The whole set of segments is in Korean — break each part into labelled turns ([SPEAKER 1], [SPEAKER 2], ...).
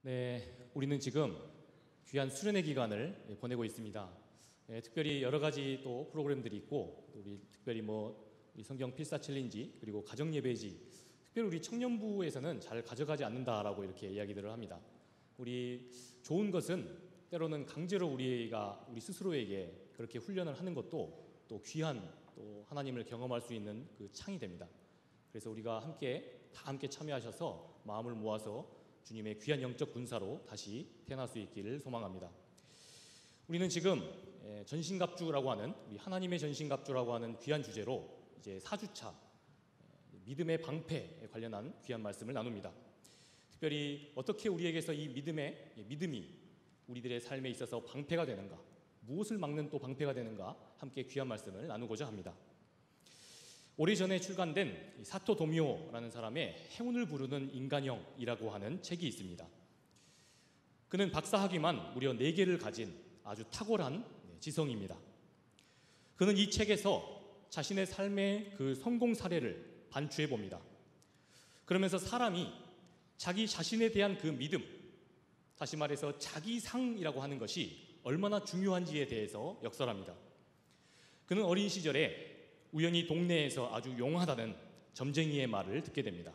[SPEAKER 1] 네, 우리는 지금 귀한 수련회 기간을 보내고 있습니다. 특별히 여러 가지 또 프로그램들이 있고, 우리 특별히 우리 성경 필사 챌린지, 그리고 가정 예배지, 특별히 우리 청년부에서는 잘 가져가지 않는다라고 이렇게 이야기들을 합니다. 우리 좋은 것은 때로는 강제로 우리 스스로에게 그렇게 훈련을 하는 것도 또 귀한 또 하나님을 경험할 수 있는 그 창이 됩니다. 그래서 우리가 다 함께 참여하셔서 마음을 모아서 주님의 귀한 영적 군사로 다시 태어날 수 있기를 소망합니다. 우리는 지금 전신갑주라고 하는, 우리 하나님의 전신갑주라고 하는 귀한 주제로 이제 4주차 믿음의 방패에 관련한 귀한 말씀을 나눕니다. 특별히 어떻게 우리에게서 이 믿음이 우리들의 삶에 있어서 방패가 되는가, 무엇을 막는 또 방패가 되는가, 함께 귀한 말씀을 나누고자 합니다. 오래전에 출간된 사토 도미오라는 사람의 행운을 부르는 인간형이라고 하는 책이 있습니다. 그는 박사학위만 무려 4개를 가진 아주 탁월한 지성입니다. 그는 이 책에서 자신의 삶의 그 성공 사례를 반추해 봅니다. 그러면서 사람이 자기 자신에 대한 그 믿음, 다시 말해서 자기상이라고 하는 것이 얼마나 중요한지에 대해서 역설합니다. 그는 어린 시절에 우연히 동네에서 아주 용하다는 점쟁이의 말을 듣게 됩니다.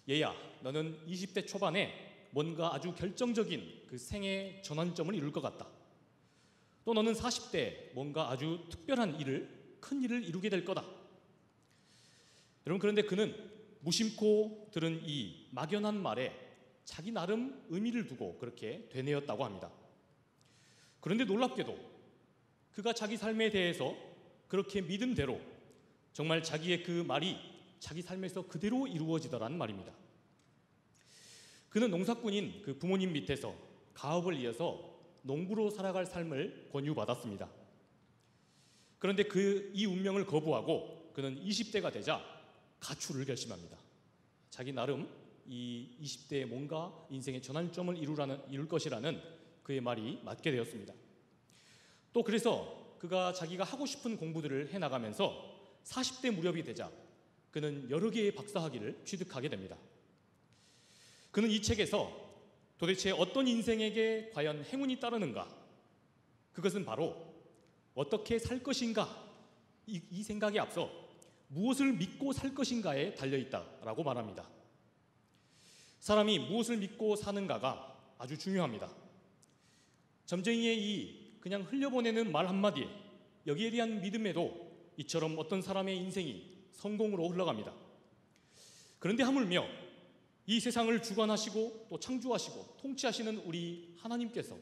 [SPEAKER 1] 얘야, 너는 20대 초반에 뭔가 아주 결정적인 그 생애 전환점을 이룰 것 같다. 또 너는 40대에 뭔가 아주 특별한 큰 일을 이루게 될 거다. 여러분, 그런데 그는 무심코 들은 이 막연한 말에 자기 나름 의미를 두고 그렇게 되뇌었다고 합니다. 그런데 놀랍게도 그가 자기 삶에 대해서 그렇게 믿음대로 정말 자기의 그 말이 자기 삶에서 그대로 이루어지더란 말입니다. 그는 농사꾼인 그 부모님 밑에서 가업을 이어서 농부로 살아갈 삶을 권유받았습니다. 그런데 이 운명을 거부하고 그는 20대가 되자 가출을 결심합니다. 자기 나름 이 20대에 뭔가 인생의 전환점을 이룰 것이라는 그의 말이 맞게 되었습니다. 또 그래서 그가 자기가 하고 싶은 공부들을 해나가면서 40대 무렵이 되자 그는 여러 개의 박사학위를 취득하게 됩니다. 그는 이 책에서 도대체 어떤 인생에게 과연 행운이 따르는가, 그것은 바로 어떻게 살 것인가, 이 생각에 앞서 무엇을 믿고 살 것인가에 달려있다라고 말합니다. 사람이 무엇을 믿고 사는가가 아주 중요합니다. 점쟁이의 그냥 흘려보내는 말 한마디에, 여기에 대한 믿음에도 이처럼 어떤 사람의 인생이 성공으로 흘러갑니다. 그런데 하물며 이 세상을 주관하시고 또 창조하시고 통치하시는 우리 하나님께서,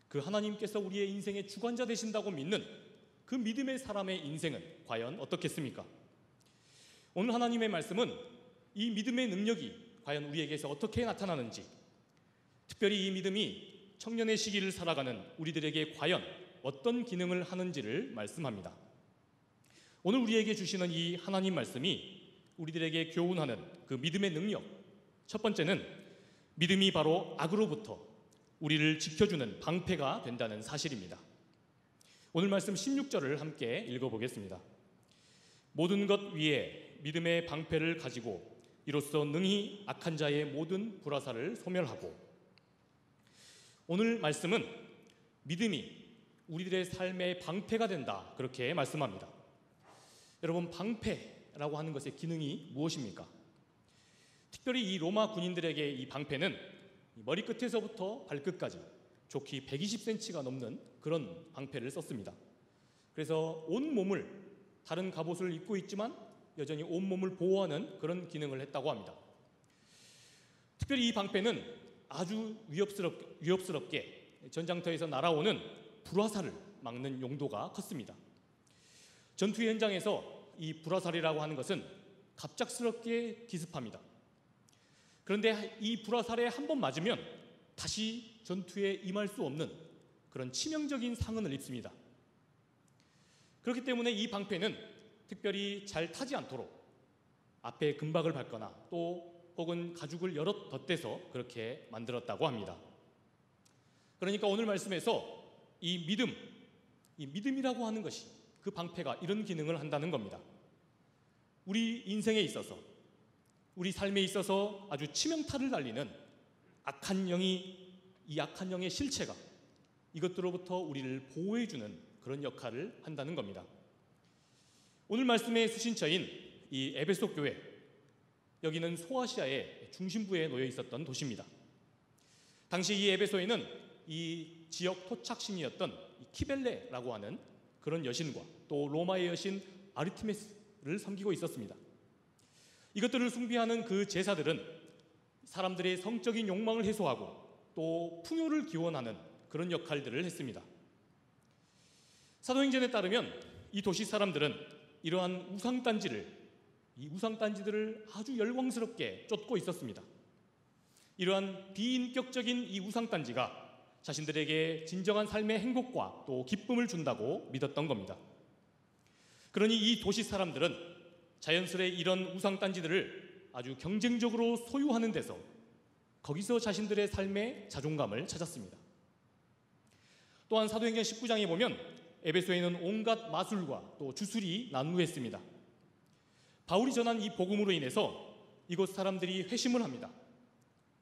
[SPEAKER 1] 그 하나님께서 우리의 인생의 주관자 되신다고 믿는 그 믿음의 사람의 인생은 과연 어떻겠습니까? 오늘 하나님의 말씀은 이 믿음의 능력이 과연 우리에게서 어떻게 나타나는지, 특별히 이 믿음이 청년의 시기를 살아가는 우리들에게 과연 어떤 기능을 하는지를 말씀합니다. 오늘 우리에게 주시는 이 하나님 말씀이 우리들에게 교훈하는 그 믿음의 능력, 첫 번째는 믿음이 바로 악으로부터 우리를 지켜주는 방패가 된다는 사실입니다. 오늘 말씀 16절을 함께 읽어보겠습니다. 모든 것 위에 믿음의 방패를 가지고 이로써 능히 악한 자의 모든 불화살을 소멸하고. 오늘 말씀은 믿음이 우리들의 삶의 방패가 된다, 그렇게 말씀합니다. 여러분, 방패라고 하는 것의 기능이 무엇입니까? 특별히 이 로마 군인들에게 이 방패는 머리끝에서부터 발끝까지 좋기 120cm가 넘는 그런 방패를 썼습니다. 그래서 온몸을, 다른 갑옷을 입고 있지만 여전히 온몸을 보호하는 그런 기능을 했다고 합니다. 특별히 이 방패는 아주 위협스럽게 전장터에서 날아오는 불화살을 막는 용도가 컸습니다. 전투 현장에서 이 불화살이라고 하는 것은 갑작스럽게 기습합니다. 그런데 이 불화살에 한 번 맞으면 다시 전투에 임할 수 없는 그런 치명적인 상흔을 입습니다. 그렇기 때문에 이 방패는 특별히 잘 타지 않도록 앞에 금박을 밟거나 또 혹은 가죽을 여러 덧대서 그렇게 만들었다고 합니다. 그러니까 오늘 말씀에서 이 믿음이라고 하는 것이, 그 방패가 이런 기능을 한다는 겁니다. 우리 인생에 있어서, 우리 삶에 있어서 아주 치명타를 날리는 이 악한 영의 실체가 이것들로부터 우리를 보호해주는 그런 역할을 한다는 겁니다. 오늘 말씀의 수신처인 이 에베소 교회, 여기는 소아시아의 중심부에 놓여 있었던 도시입니다. 당시 이 에베소에는 이 지역 토착신이었던 키벨레라고 하는 그런 여신과 또 로마의 여신 아르테미스를 섬기고 있었습니다. 이것들을 숭배하는 그 제사들은 사람들의 성적인 욕망을 해소하고 또 풍요를 기원하는 그런 역할들을 했습니다. 사도행전에 따르면 이 도시 사람들은 이러한 이 우상단지들을 아주 열광스럽게 쫓고 있었습니다. 이러한 비인격적인 이 우상단지가 자신들에게 진정한 삶의 행복과 또 기쁨을 준다고 믿었던 겁니다. 그러니 이 도시 사람들은 자연스레 이런 우상단지들을 아주 경쟁적으로 소유하는 데서 거기서 자신들의 삶의 자존감을 찾았습니다. 또한 사도행전 19장에 보면 에베소에는 온갖 마술과 또 주술이 난무했습니다. 바울이 전한 이 복음으로 인해서 이곳 사람들이 회심을 합니다.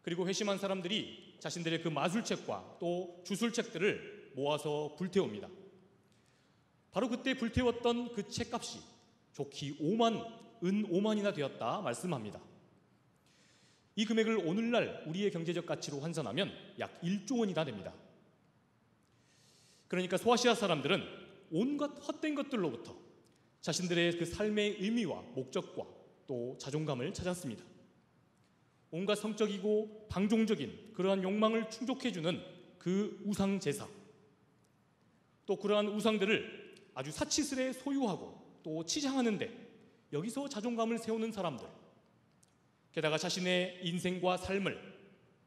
[SPEAKER 1] 그리고 회심한 사람들이 자신들의 그 마술책과 또 주술책들을 모아서 불태웁니다. 바로 그때 불태웠던 그 책값이 좋기 은 5만이나 되었다 말씀합니다. 이 금액을 오늘날 우리의 경제적 가치로 환산하면 약 1조 원이나 됩니다. 그러니까 소아시아 사람들은 온갖 헛된 것들로부터 자신들의 그 삶의 의미와 목적과 또 자존감을 찾았습니다. 온갖 성적이고 방종적인 그러한 욕망을 충족해주는 그 우상 제사, 또 그러한 우상들을 아주 사치스레 소유하고 또 치장하는데 여기서 자존감을 세우는 사람들, 게다가 자신의 인생과 삶을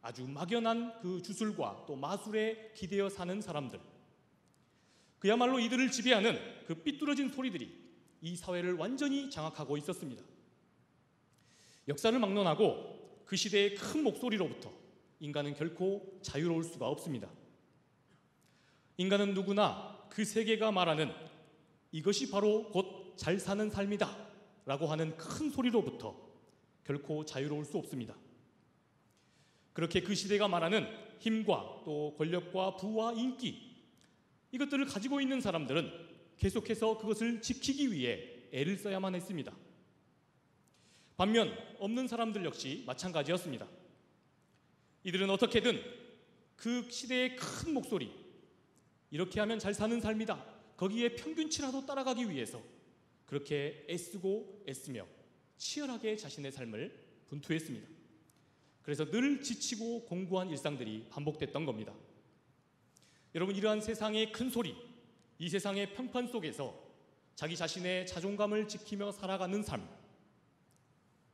[SPEAKER 1] 아주 막연한 그 주술과 또 마술에 기대어 사는 사람들, 그야말로 이들을 지배하는 그 삐뚤어진 소리들이 이 사회를 완전히 장악하고 있었습니다. 역사를 막론하고 그 시대의 큰 목소리로부터 인간은 결코 자유로울 수가 없습니다. 인간은 누구나 그 세계가 말하는 이것이 바로 곧 잘 사는 삶이다 라고 하는 큰 소리로부터 결코 자유로울 수 없습니다. 그렇게 그 시대가 말하는 힘과 또 권력과 부와 인기, 이것들을 가지고 있는 사람들은 계속해서 그것을 지키기 위해 애를 써야만 했습니다. 반면 없는 사람들 역시 마찬가지였습니다. 이들은 어떻게든 그 시대의 큰 목소리, 이렇게 하면 잘 사는 삶이다, 거기에 평균치라도 따라가기 위해서 그렇게 애쓰며 치열하게 자신의 삶을 분투했습니다. 그래서 늘 지치고 공고한 일상들이 반복됐던 겁니다. 여러분, 이러한 세상의 큰 소리, 이 세상의 평판 속에서 자기 자신의 자존감을 지키며 살아가는 삶,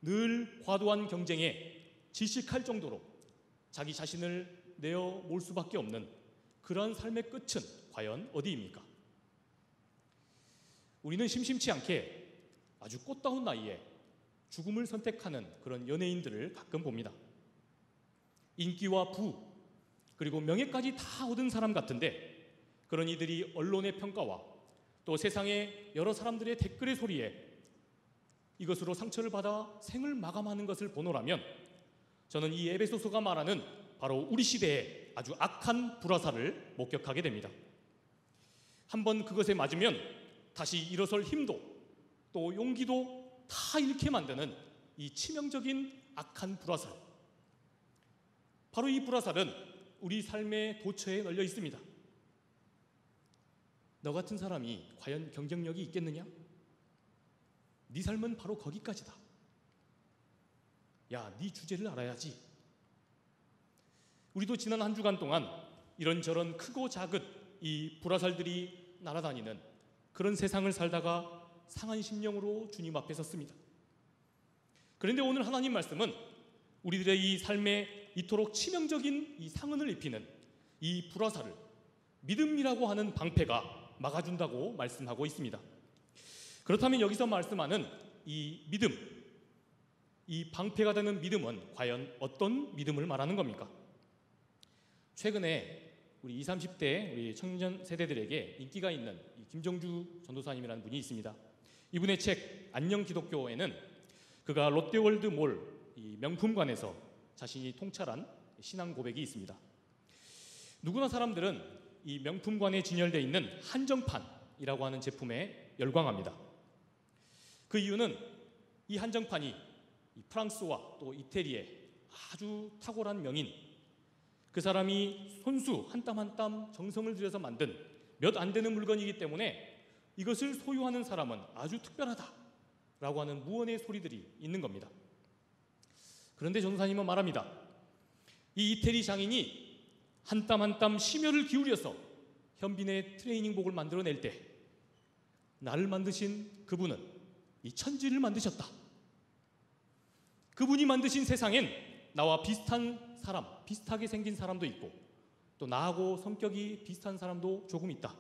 [SPEAKER 1] 늘 과도한 경쟁에 질식할 정도로 자기 자신을 내어 몰 수밖에 없는 그런 삶의 끝은 과연 어디입니까? 우리는 심심치 않게 아주 꽃다운 나이에 죽음을 선택하는 그런 연예인들을 가끔 봅니다. 인기와 부, 그리고 명예까지 다 얻은 사람 같은데 그런 이들이 언론의 평가와 또 세상의 여러 사람들의 댓글의 소리에 이것으로 상처를 받아 생을 마감하는 것을 보노라면 저는 이 에베소서가 말하는 바로 우리 시대의 아주 악한 불화살을 목격하게 됩니다. 한번 그것에 맞으면 다시 일어설 힘도 또 용기도 다 잃게 만드는 이 치명적인 악한 불화살, 바로 이 불화살은 우리 삶의 도처에 널려 있습니다. 너 같은 사람이 과연 경쟁력이 있겠느냐? 네 삶은 바로 거기까지다. 야, 네 주제를 알아야지. 우리도 지난 한 주간 동안 이런저런 크고 작은 이 불화살들이 날아다니는 그런 세상을 살다가 상한 심령으로 주님 앞에 섰습니다. 그런데 오늘 하나님 말씀은 우리들의 이 삶에 이토록 치명적인 이 상흔을 입히는 이 불화살을 믿음이라고 하는 방패가 막아준다고 말씀하고 있습니다. 그렇다면 여기서 말씀하는 이 믿음, 이 방패가 되는 믿음은 과연 어떤 믿음을 말하는 겁니까? 최근에 우리 20, 30대 우리 청년 세대들에게 인기가 있는 이 김정주 전도사님이라는 분이 있습니다. 이분의 책 안녕 기독교에는 그가 롯데월드몰 이 명품관에서 자신이 통찰한 신앙 고백이 있습니다. 누구나 사람들은 이 명품관에 진열되어 있는 한정판이라고 하는 제품에 열광합니다. 그 이유는 이 한정판이 프랑스와 또 이태리의 아주 탁월한 명인, 그 사람이 손수 한 땀 한 땀 정성을 들여서 만든 몇 안 되는 물건이기 때문에 이것을 소유하는 사람은 아주 특별하다라고 하는 무언의 소리들이 있는 겁니다. 그런데 전도사님은 말합니다. 이 이태리 장인이 한 땀 한 땀 심혈을 기울여서 현빈의 트레이닝복을 만들어낼 때 나를 만드신 그분은 이 천지를 만드셨다. 그분이 만드신 세상엔 나와 비슷한 사람, 비슷하게 생긴 사람도 있고 또 나하고 성격이 비슷한 사람도 조금 있다.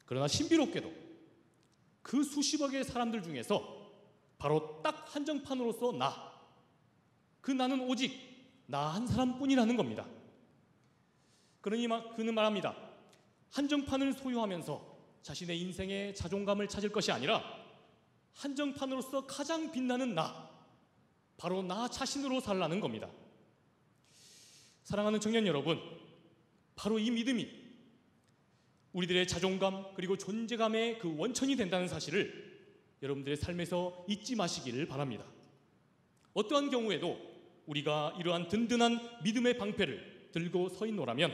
[SPEAKER 1] 그러나 신비롭게도 그 수십억의 사람들 중에서 바로 딱 한정판으로서 나는 오직 나 한 사람뿐이라는 겁니다. 그러니 그는 말합니다. 한정판을 소유하면서 자신의 인생의 자존감을 찾을 것이 아니라 한정판으로서 가장 빛나는 바로 나 자신으로 살라는 겁니다. 사랑하는 청년 여러분, 바로 이 믿음이 우리들의 자존감 그리고 존재감의 그 원천이 된다는 사실을 여러분들의 삶에서 잊지 마시기를 바랍니다. 어떠한 경우에도 우리가 이러한 든든한 믿음의 방패를 들고 서 있노라면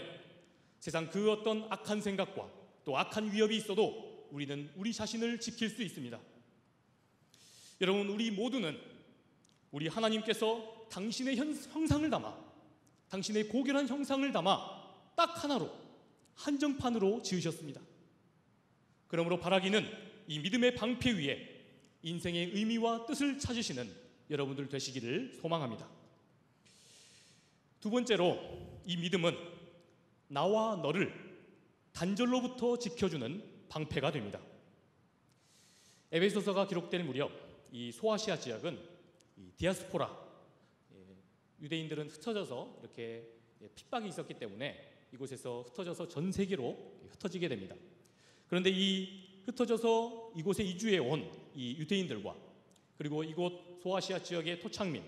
[SPEAKER 1] 세상 그 어떤 악한 생각과 또 악한 위협이 있어도 우리는 우리 자신을 지킬 수 있습니다. 여러분, 우리 모두는 우리 하나님께서 당신의 형상을 담아, 당신의 고결한 형상을 담아 딱 하나로 한정판으로 지으셨습니다. 그러므로 바라기는 이 믿음의 방패 위에 인생의 의미와 뜻을 찾으시는 여러분들 되시기를 소망합니다. 두 번째로, 이 믿음은 나와 너를 단절로부터 지켜주는 방패가 됩니다. 에베소서가 기록될 무렵 이 소아시아 지역은 이 디아스포라, 유대인들은 흩어져서 이렇게 핍박이 있었기 때문에 이곳에서 흩어져서 전 세계로 흩어지게 됩니다. 그런데 이 흩어져서 이곳에 이주해 온 이 유대인들과 그리고 이곳 소아시아 지역의 토착민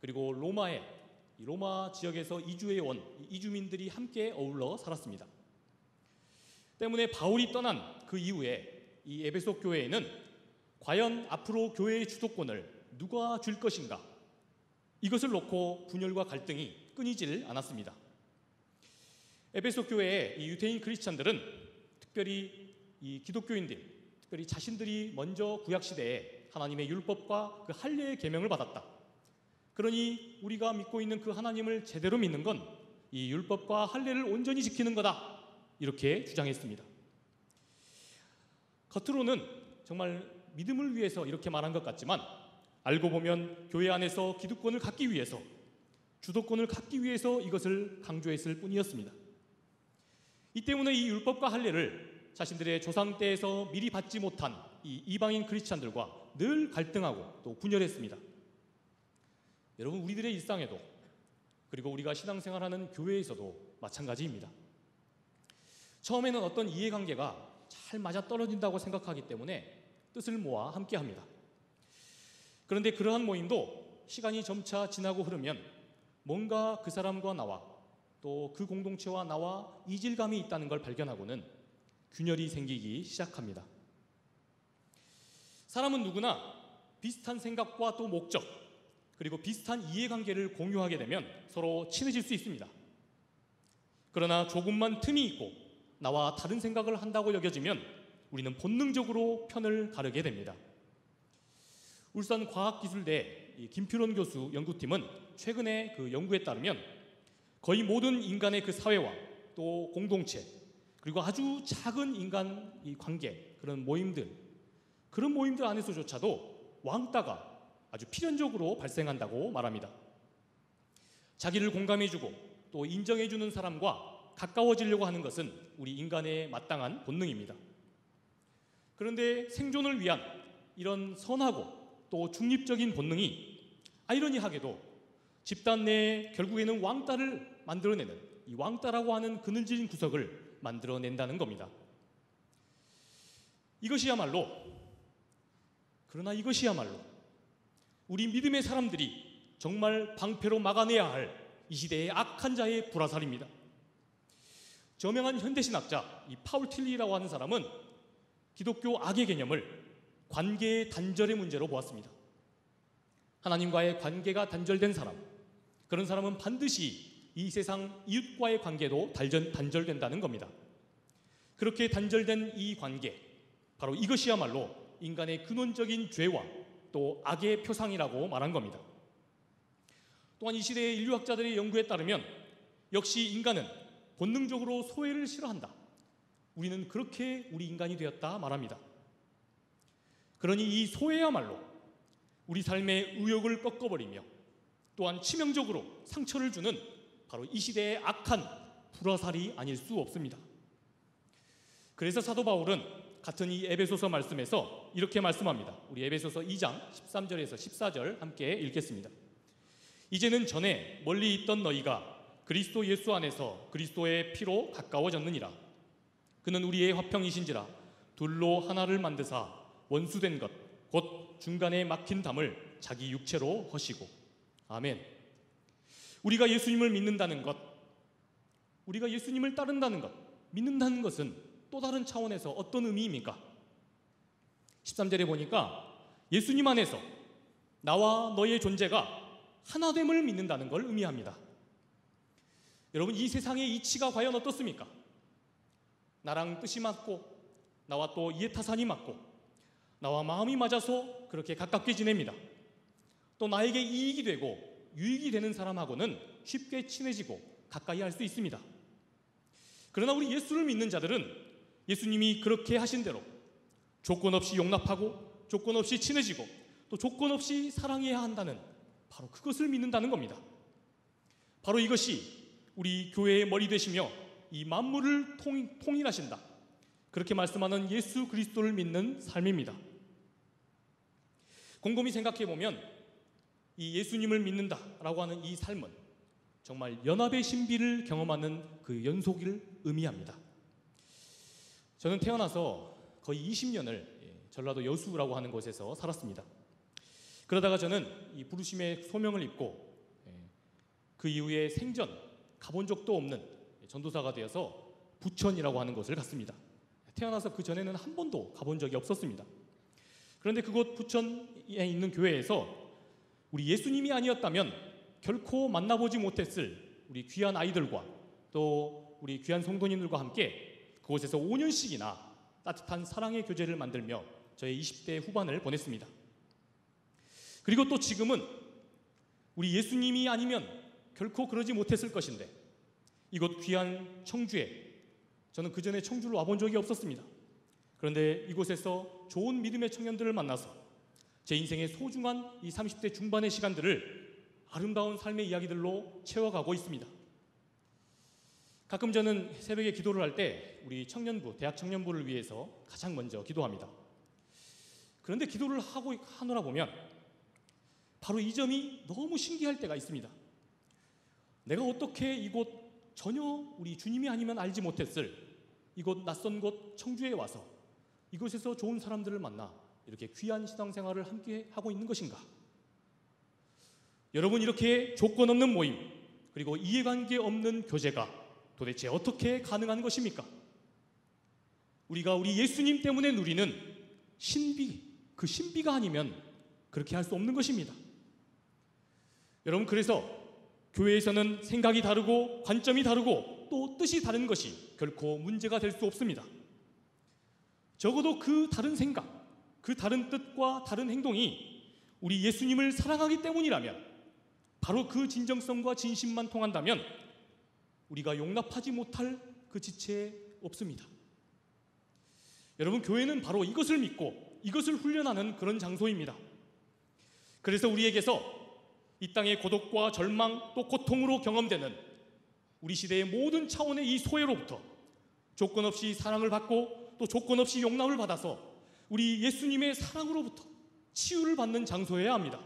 [SPEAKER 1] 그리고 로마 지역에서 이주해 온 이주민들이 함께 어울러 살았습니다. 때문에 바울이 떠난 그 이후에 이 에베소 교회에는 과연 앞으로 교회의 주도권을 누가 줄 것인가, 이것을 놓고 분열과 갈등이 끊이질 않았습니다. 에베소 교회의 이 유대인 크리스찬들은 특별히 이 기독교인들, 특별히 자신들이 먼저 구약시대에 하나님의 율법과 그 할례의 계명을 받았다. 그러니 우리가 믿고 있는 그 하나님을 제대로 믿는 건 이 율법과 할례를 온전히 지키는 거다, 이렇게 주장했습니다. 겉으로는 정말 믿음을 위해서 이렇게 말한 것 같지만 알고 보면 교회 안에서 기득권을 갖기 위해서, 주도권을 갖기 위해서 이것을 강조했을 뿐이었습니다. 이 때문에 이 율법과 할례를 자신들의 조상 때에서 미리 받지 못한 이 이방인 크리스찬들과 늘 갈등하고 또 분열했습니다. 여러분, 우리들의 일상에도 그리고 우리가 신앙생활하는 교회에서도 마찬가지입니다. 처음에는 어떤 이해관계가 잘 맞아떨어진다고 생각하기 때문에 뜻을 모아 함께합니다. 그런데 그러한 모임도 시간이 점차 지나고 흐르면 뭔가 그 사람과 나와 또 그 공동체와 나와 이질감이 있다는 걸 발견하고는 균열이 생기기 시작합니다. 사람은 누구나 비슷한 생각과 또 목적 그리고 비슷한 이해관계를 공유하게 되면 서로 친해질 수 있습니다. 그러나 조금만 틈이 있고 나와 다른 생각을 한다고 여겨지면 우리는 본능적으로 편을 가르게 됩니다. 울산과학기술대 김필원 교수 연구팀은 최근에 그 연구에 따르면 거의 모든 인간의 그 사회와 또 공동체 그리고 아주 작은 인간 이 관계, 그런 모임들 안에서조차도 왕따가 아주 필연적으로 발생한다고 말합니다. 자기를 공감해주고 또 인정해주는 사람과 가까워지려고 하는 것은 우리 인간의 마땅한 본능입니다. 그런데 생존을 위한 이런 선하고 또 중립적인 본능이 아이러니하게도 집단 내에 결국에는 왕따를 만들어내는, 이 왕따라고 하는 그늘진 구석을 만들어낸다는 겁니다. 그러나 이것이야말로 우리 믿음의 사람들이 정말 방패로 막아내야 할 이 시대의 악한 자의 불화살입니다. 저명한 현대신학자 이 파울 틸리라고 하는 사람은 기독교 악의 개념을 관계의 단절의 문제로 보았습니다. 하나님과의 관계가 단절된 사람, 그런 사람은 반드시 이 세상 이웃과의 관계도 단절된다는 겁니다. 그렇게 단절된 이 관계, 바로 이것이야말로 인간의 근원적인 죄와 또 악의 표상이라고 말한 겁니다. 또한 이 시대의 인류학자들의 연구에 따르면 역시 인간은 본능적으로 소외를 싫어한다. 우리는 그렇게 우리 인간이 되었다 말합니다. 그러니 이 소외야말로 우리 삶의 의욕을 꺾어버리며 또한 치명적으로 상처를 주는 바로 이 시대의 악한 불화살이 아닐 수 없습니다. 그래서 사도 바울은 같은 이 에베소서 말씀에서 이렇게 말씀합니다. 우리 에베소서 2장 13절에서 14절 함께 읽겠습니다. 이제는 전에 멀리 있던 너희가 그리스도 예수 안에서 그리스도의 피로 가까워졌느니라. 그는 우리의 화평이신지라 둘로 하나를 만드사 원수된 것 곧 중간에 막힌 담을 자기 육체로 허시고. 아멘. 우리가 예수님을 믿는다는 것, 우리가 예수님을 따른다는 것, 믿는다는 것은 또 다른 차원에서 어떤 의미입니까? 13절에 보니까 예수님 안에서 나와 너의 존재가 하나됨을 믿는다는 걸 의미합니다. 여러분, 이 세상의 이치가 과연 어떻습니까? 나랑 뜻이 맞고 나와 또 이해타산이 맞고 나와 마음이 맞아서 그렇게 가깝게 지냅니다. 또 나에게 이익이 되고 유익이 되는 사람하고는 쉽게 친해지고 가까이 할 수 있습니다. 그러나 우리 예수를 믿는 자들은 예수님이 그렇게 하신 대로 조건 없이 용납하고 조건 없이 친해지고 또 조건 없이 사랑해야 한다는 바로 그것을 믿는다는 겁니다. 바로 이것이 우리 교회의 머리 되시며 이 만물을 통일하신다, 그렇게 말씀하는 예수 그리스도를 믿는 삶입니다. 곰곰이 생각해보면 이 예수님을 믿는다라고 하는 이 삶은 정말 연합의 신비를 경험하는 그 연속을 의미합니다. 저는 태어나서 거의 20년을 전라도 여수라고 하는 곳에서 살았습니다. 그러다가 저는 이 부르심의 소명을 입고 그 이후에 생전 가본 적도 없는 전도사가 되어서 부천이라고 하는 곳을 갔습니다. 태어나서 그 전에는 한 번도 가본 적이 없었습니다. 그런데 그곳 부천에 있는 교회에서 우리 예수님이 아니었다면 결코 만나보지 못했을 우리 귀한 아이들과 또 우리 귀한 성도님들과 함께 그곳에서 5년씩이나 따뜻한 사랑의 교제를 만들며 저의 20대 후반을 보냈습니다. 그리고 또 지금은 우리 예수님이 아니면 결코 그러지 못했을 것인데 이곳 귀한 청주에, 저는 그 전에 청주를 와본 적이 없었습니다. 그런데 이곳에서 좋은 믿음의 청년들을 만나서 제 인생의 소중한 이 30대 중반의 시간들을 아름다운 삶의 이야기들로 채워가고 있습니다. 가끔 저는 새벽에 기도를 할 때 우리 청년부, 대학 청년부를 위해서 가장 먼저 기도합니다. 그런데 기도를 하느라 보면 바로 이 점이 너무 신기할 때가 있습니다. 내가 어떻게 이곳 전혀 우리 주님이 아니면 알지 못했을 이곳 낯선 곳 청주에 와서 이곳에서 좋은 사람들을 만나 이렇게 귀한 신앙생활을 함께 하고 있는 것인가? 여러분, 이렇게 조건 없는 모임 그리고 이해관계 없는 교제가 도대체 어떻게 가능한 것입니까? 우리가 우리 예수님 때문에 누리는 신비, 그 신비가 아니면 그렇게 할 수 없는 것입니다. 여러분, 그래서 교회에서는 생각이 다르고 관점이 다르고 또 뜻이 다른 것이 결코 문제가 될 수 없습니다. 적어도 그 다른 생각, 그 다른 뜻과 다른 행동이 우리 예수님을 사랑하기 때문이라면, 바로 그 진정성과 진심만 통한다면 우리가 용납하지 못할 그 지체에 없습니다. 여러분, 교회는 바로 이것을 믿고 이것을 훈련하는 그런 장소입니다. 그래서 우리에게서 이 땅의 고독과 절망 또 고통으로 경험되는 우리 시대의 모든 차원의 이 소외로부터 조건 없이 사랑을 받고 또 조건 없이 용납을 받아서 우리 예수님의 사랑으로부터 치유를 받는 장소여야 합니다.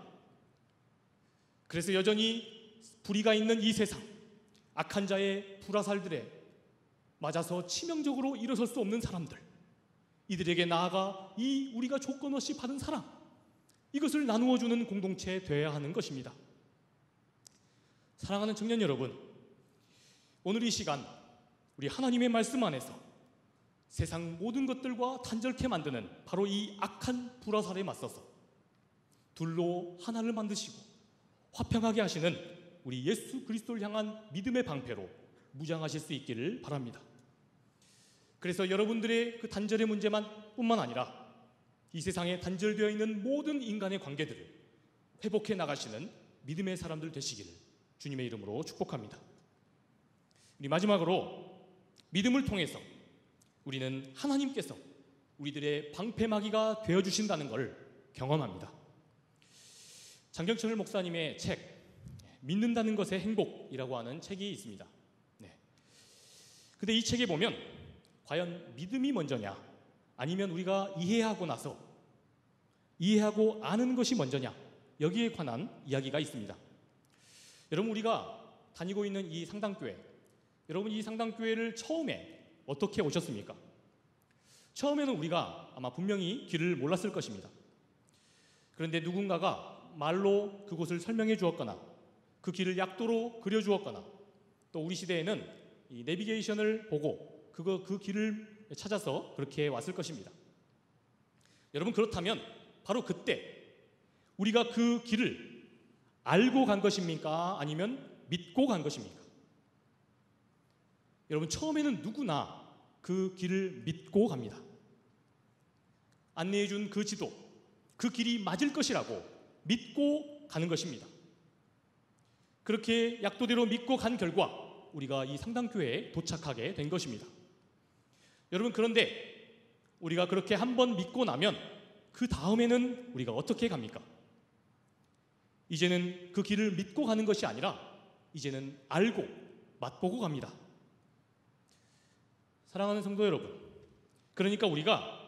[SPEAKER 1] 그래서 여전히 불의가 있는 이 세상, 악한 자의 불화살들에 맞아서 치명적으로 일어설 수 없는 사람들, 이들에게 나아가 이 우리가 조건 없이 받은 사랑, 이것을 나누어주는 공동체에 되어야 하는 것입니다. 사랑하는 청년 여러분, 오늘 이 시간 우리 하나님의 말씀 안에서 세상 모든 것들과 단절케 만드는 바로 이 악한 불화살에 맞서서 둘로 하나를 만드시고 화평하게 하시는 우리 예수 그리스도를 향한 믿음의 방패로 무장하실 수 있기를 바랍니다. 그래서 여러분들의 그 단절의 문제만 뿐만 아니라 이 세상에 단절되어 있는 모든 인간의 관계들을 회복해 나가시는 믿음의 사람들 되시기를 주님의 이름으로 축복합니다. 우리 마지막으로 믿음을 통해서 우리는 하나님께서 우리들의 방패막이가 되어주신다는 걸 경험합니다. 장경철 목사님의 책 믿는다는 것의 행복이라고 하는 책이 있습니다. 근데 이 책에 보면 과연 믿음이 먼저냐 아니면 우리가 이해하고 나서 이해하고 아는 것이 먼저냐 여기에 관한 이야기가 있습니다. 여러분, 우리가 다니고 있는 이 상당교회, 여러분 이 상당교회를 처음에 어떻게 오셨습니까? 처음에는 우리가 아마 분명히 길을 몰랐을 것입니다. 그런데 누군가가 말로 그곳을 설명해 주었거나 그 길을 약도로 그려 주었거나 또 우리 시대에는 이 내비게이션을 보고 그 길을 찾아서 그렇게 왔을 것입니다. 여러분, 그렇다면 바로 그때 우리가 그 길을 알고 간 것입니까? 아니면 믿고 간 것입니까? 여러분, 처음에는 누구나 그 길을 믿고 갑니다. 안내해 준 그 지도, 그 길이 맞을 것이라고 믿고 가는 것입니다. 그렇게 약도대로 믿고 간 결과 우리가 이 상당교회에 도착하게 된 것입니다. 여러분, 그런데 우리가 그렇게 한번 믿고 나면 그 다음에는 우리가 어떻게 갑니까? 이제는 그 길을 믿고 가는 것이 아니라 이제는 알고 맛보고 갑니다. 사랑하는 성도 여러분, 그러니까 우리가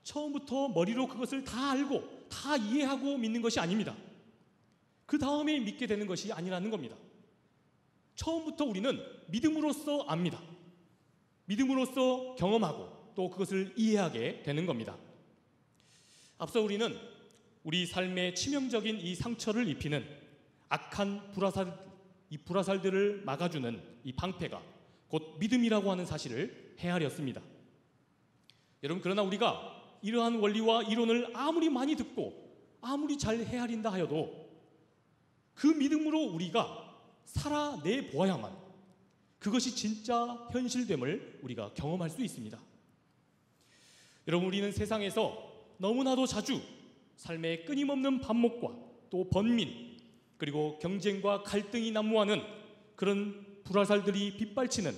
[SPEAKER 1] 처음부터 머리로 그것을 다 알고 다 이해하고 믿는 것이 아닙니다. 그 다음에 믿게 되는 것이 아니라는 겁니다. 처음부터 우리는 믿음으로써 압니다. 믿음으로써 경험하고 또 그것을 이해하게 되는 겁니다. 앞서 우리는 우리 삶의 치명적인 이 상처를 입히는 악한 이 불화살들을 막아주는 이 방패가 곧 믿음이라고 하는 사실을 헤아렸습니다. 여러분, 그러나 우리가 이러한 원리와 이론을 아무리 많이 듣고 아무리 잘 헤아린다 하여도 그 믿음으로 우리가 살아내 보아야만 그것이 진짜 현실됨을 우리가 경험할 수 있습니다. 여러분, 우리는 세상에서 너무나도 자주 삶의 끊임없는 반목과 또 번민 그리고 경쟁과 갈등이 난무하는 그런 불화살들이 빗발치는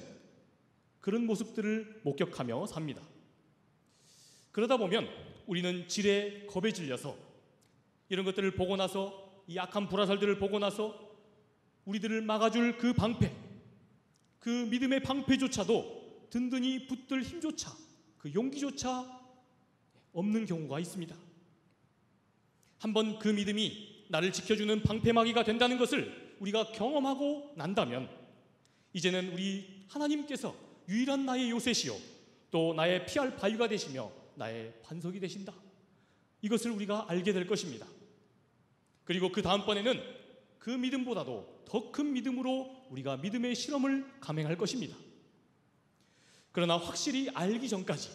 [SPEAKER 1] 그런 모습들을 목격하며 삽니다. 그러다 보면 우리는 지레 겁에 질려서 이런 것들을 보고 나서 이 악한 불화살들을 보고 나서 우리들을 막아줄 그 방패, 그 믿음의 방패조차도 든든히 붙들 힘조차 그 용기조차 없는 경우가 있습니다. 한번 그 믿음이 나를 지켜주는 방패막이가 된다는 것을 우리가 경험하고 난다면 이제는 우리 하나님께서 유일한 나의 요새시요 또 나의 피할 바위가 되시며 나의 반석이 되신다. 이것을 우리가 알게 될 것입니다. 그리고 그 다음번에는 그 믿음보다도 더 큰 믿음으로 우리가 믿음의 실험을 감행할 것입니다. 그러나 확실히 알기 전까지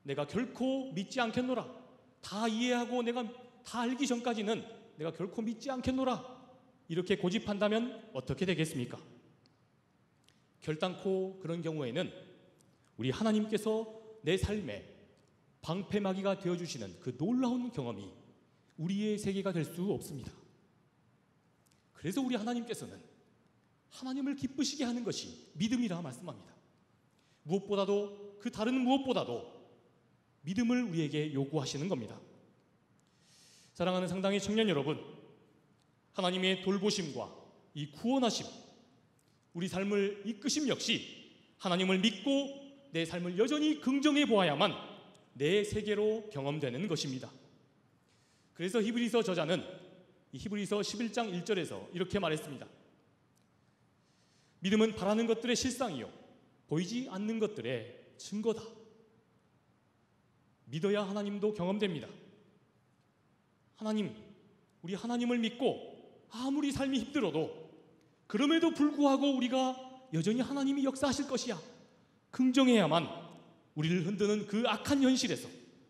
[SPEAKER 1] 내가 결코 믿지 않겠노라, 다 이해하고 내가 다 알기 전까지는 내가 결코 믿지 않겠노라, 이렇게 고집한다면 어떻게 되겠습니까? 결단코 그런 경우에는 우리 하나님께서 내 삶에 방패막이가 되어주시는 그 놀라운 경험이 우리의 세계가 될 수 없습니다. 그래서 우리 하나님께서는 하나님을 기쁘시게 하는 것이 믿음이라 말씀합니다. 무엇보다도 그 다른 무엇보다도 믿음을 우리에게 요구하시는 겁니다. 사랑하는 상당의 청년 여러분, 하나님의 돌보심과 이 구원하심, 우리 삶을 이끄심 역시 하나님을 믿고 내 삶을 여전히 긍정해 보아야만 내 세계로 경험되는 것입니다. 그래서 히브리서 저자는 이 히브리서 11장 1절에서 이렇게 말했습니다. 믿음은 바라는 것들의 실상이요 보이지 않는 것들의 증거다. 믿어야 하나님도 경험됩니다. 하나님, 우리 하나님을 믿고 아무리 삶이 힘들어도 그럼에도 불구하고 우리가 여전히 하나님이 역사하실 것이야. 긍정해야만 우리를 흔드는 그 악한 현실에서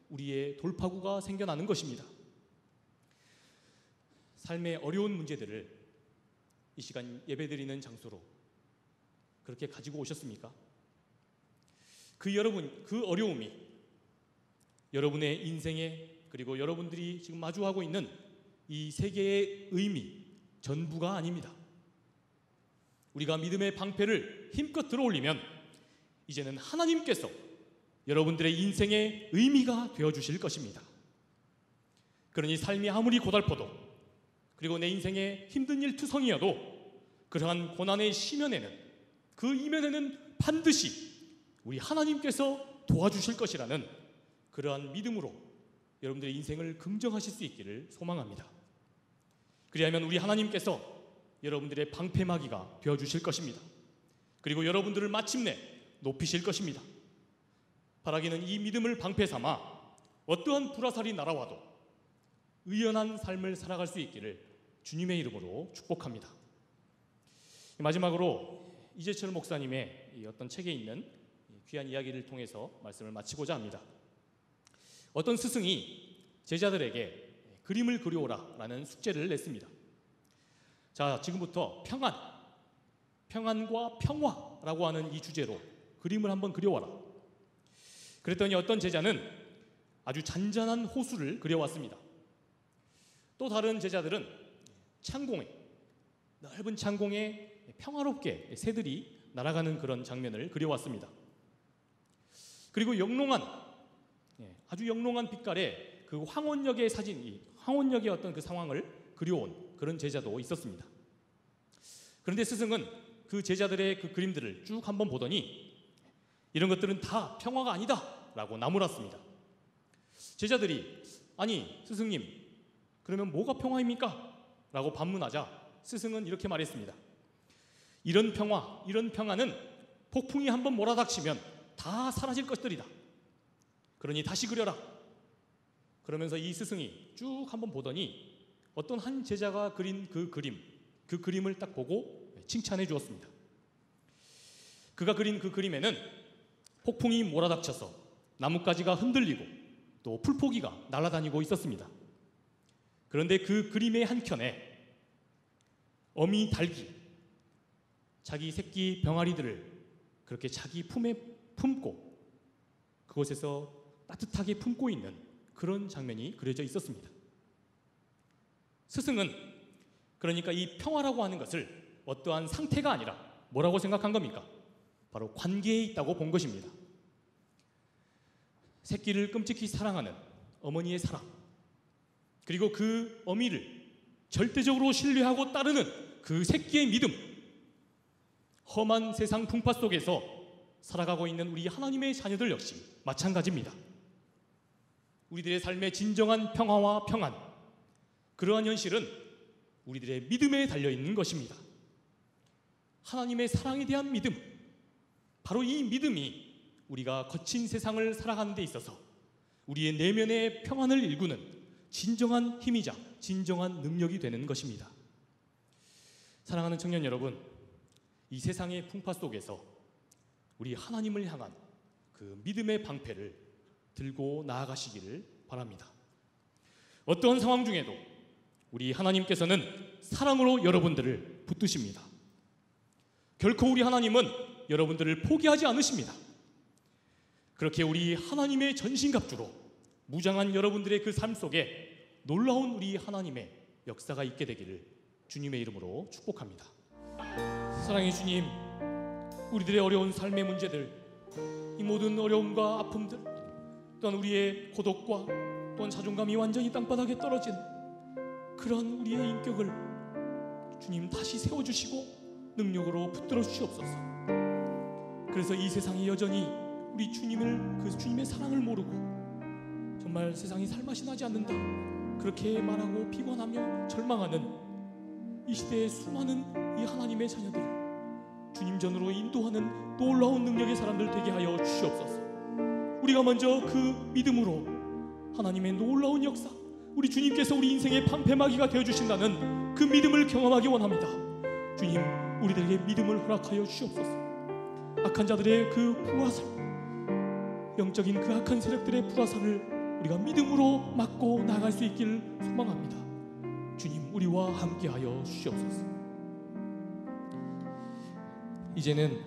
[SPEAKER 1] 우리의 돌파구가 생겨나는 것입니다. 삶의 어려운 문제들을 이 시간 예배드리는 장소로 그렇게 가지고 오셨습니까? 그 어려움이 여러분의 인생에, 그리고 여러분들이 지금 마주하고 있는 이 세계의 의미 전부가 아닙니다. 우리가 믿음의 방패를 힘껏 들어올리면 이제는 하나님께서 여러분들의 인생의 의미가 되어주실 것입니다. 그러니 삶이 아무리 고달퍼도, 그리고 내 인생에 힘든 일 투성이어도 그러한 고난의 시면에는, 그 이면에는 반드시 우리 하나님께서 도와주실 것이라는 그러한 믿음으로 여러분들의 인생을 긍정하실 수 있기를 소망합니다. 그리하면 우리 하나님께서 여러분들의 방패막이가 되어주실 것입니다. 그리고 여러분들을 마침내 높이실 것입니다. 바라기는 이 믿음을 방패 삼아 어떠한 불화살이 날아와도 의연한 삶을 살아갈 수 있기를 주님의 이름으로 축복합니다. 마지막으로 이재철 목사님의 어떤 책에 있는 귀한 이야기를 통해서 말씀을 마치고자 합니다. 어떤 스승이 제자들에게 그림을 그려오라 라는 숙제를 냈습니다. 자, 지금부터 평안과 평화라고 하는 이 주제로 그림을 한번 그려와라. 그랬더니 어떤 제자는 아주 잔잔한 호수를 그려왔습니다. 또 다른 제자들은 넓은 창공에 평화롭게 새들이 날아가는 그런 장면을 그려왔습니다. 그리고 아주 영롱한 빛깔의 그 황혼역의 황혼역의 어떤 그 상황을 그려온 그런 제자도 있었습니다. 그런데 스승은 그 제자들의 그 그림들을 쭉 한번 보더니 이런 것들은 다 평화가 아니다 라고 나무랐습니다. 제자들이 아니 스승님, 그러면 뭐가 평화입니까? 라고 반문하자 스승은 이렇게 말했습니다. 이런 평화는 폭풍이 한번 몰아닥치면 다 사라질 것들이다. 그러니 다시 그려라. 그러면서 이 스승이 쭉 한번 보더니 어떤 한 제자가 그린 그 그림을 딱 보고 칭찬해 주었습니다. 그가 그린 그 그림에는 폭풍이 몰아닥쳐서 나뭇가지가 흔들리고 또 풀포기가 날아다니고 있었습니다. 그런데 그 그림의 한켠에 어미 닭이 자기 새끼 병아리들을 그렇게 자기 품에 품고 그곳에서 따뜻하게 품고 있는 그런 장면이 그려져 있었습니다. 스승은 그러니까 이 평화라고 하는 것을 어떠한 상태가 아니라 뭐라고 생각한 겁니까? 바로 관계에 있다고 본 것입니다. 새끼를 끔찍히 사랑하는 어머니의 사랑, 그리고 그 어미를 절대적으로 신뢰하고 따르는 그 새끼의 믿음, 험한 세상 풍파 속에서 살아가고 있는 우리 하나님의 자녀들 역시 마찬가지입니다. 우리들의 삶의 진정한 평화와 평안, 그러한 현실은 우리들의 믿음에 달려있는 것입니다. 하나님의 사랑에 대한 믿음, 바로 이 믿음이 우리가 거친 세상을 살아가는 데 있어서 우리의 내면의 평안을 일구는 진정한 힘이자 진정한 능력이 되는 것입니다. 사랑하는 청년 여러분, 이 세상의 풍파 속에서 우리 하나님을 향한 그 믿음의 방패를 들고 나아가시기를 바랍니다. 어떠한 상황 중에도 우리 하나님께서는 사랑으로 여러분들을 붙드십니다. 결코 우리 하나님은 여러분들을 포기하지 않으십니다. 그렇게 우리 하나님의 전신갑주로 무장한 여러분들의 그 삶 속에 놀라운 우리 하나님의 역사가 있게 되기를 주님의 이름으로 축복합니다. 사랑의 주님, 우리들의 어려운 삶의 문제들, 이 모든 어려움과 아픔들, 또한 우리의 고독과 또한 자존감이 완전히 땅바닥에 떨어진 그런 우리의 인격을 주님 다시 세워주시고 능력으로 붙들어 주시옵소서. 그래서 이 세상이 여전히 우리 주님의 사랑을 모르고 정말 세상이 살맛이 나지 않는다 그렇게 말하고 피곤하며 절망하는 이 시대의 수많은 이 하나님의 자녀들, 주님 전으로 인도하는 놀라운 능력의 사람들 되게 하여 주시옵소서. 우리가 먼저 그 믿음으로 하나님의 놀라운 역사, 우리 주님께서 우리 인생의 방패막이가 되어주신다는 그 믿음을 경험하기 원합니다. 주님, 우리들에게 믿음을 허락하여 주옵소서. 악한 자들의 그 불화살, 영적인 그 악한 세력들의 불화살을 우리가 믿음으로 막고 나갈 수 있기를 소망합니다. 주님, 우리와 함께하여 주시옵소서. 이제는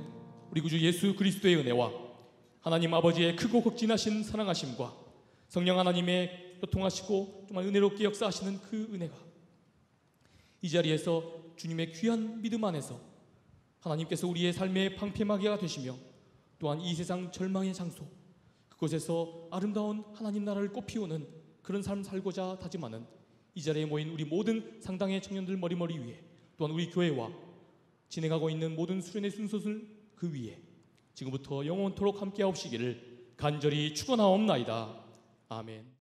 [SPEAKER 1] 우리 구주 예수 그리스도의 은혜와 하나님 아버지의 크고 극진하신 사랑하심과 성령 하나님의 교통하시고 정말 은혜롭게 역사하시는 그 은혜가 이 자리에서 주님의 귀한 믿음 안에서 하나님께서 우리의 삶의 방패막이가 되시며 또한 이 세상 절망의 장소 그곳에서 아름다운 하나님 나라를 꽃피우는 그런 삶 살고자 다짐하는 이 자리에 모인 우리 모든 상당의 청년들 머리머리 위에 또한 우리 교회와 진행하고 있는 모든 수련의 순서를 그 위에 지금부터 영원토록 함께하옵시기를 간절히 축원하옵나이다. 아멘.